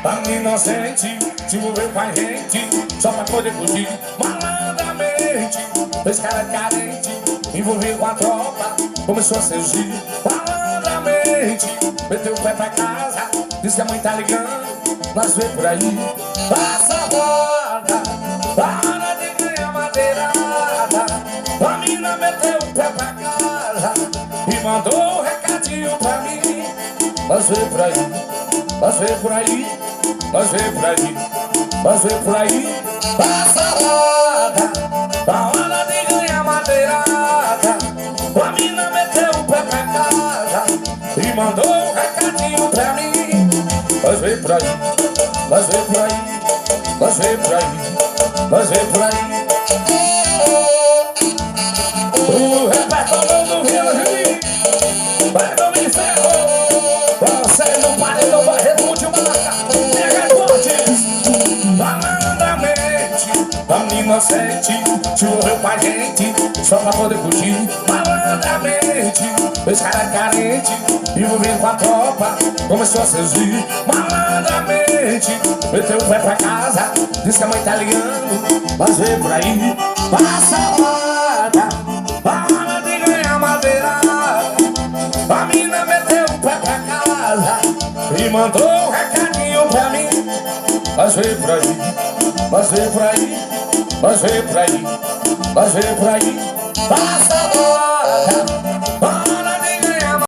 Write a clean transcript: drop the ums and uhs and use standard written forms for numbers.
A menina inocente se envolveu com a gente só pra poder curtir malandramente. Fez cara carente, envolvido com a tropa, começou a seduzir malandramente. Meteu o pé pra casa, diz que a mãe tá ligando, nós vê por aí. Passa a roda, para de ganhar madeirada. A menina meteu o pé pra casa e mandou um recadinho pra mim. Nós vê por aí, nós vê por aí, nós vê por aí, nós vê por aí. Passa a roda, a hora de ganhar madeirada. A mina meteu o pé pra casa e mandou um recadinho pra mim. Nós vê por aí, nós vê por aí, nós vê por aí, nós vê por aí. O repertório do Vila Juiz vai no inferno. Você não paredão, vai repude uma marca. Pega cortes malandramente. A menina inocente se envolveu com a gente só pra poder curtir malandramente. Fez cara carente, envolvido com a tropa, começou a seduzir malandramente. Meteu o pé pra casa, diz que a mãe tá ligando, mas vê por aí. Passa a roda, para de ganhar madeirada. A mina meteu o pé pra casa e mandou um recadinho pra mim. Mas vê por aí, mas vê por aí, mas vê por aí, mas vê por aí. Passa a roda,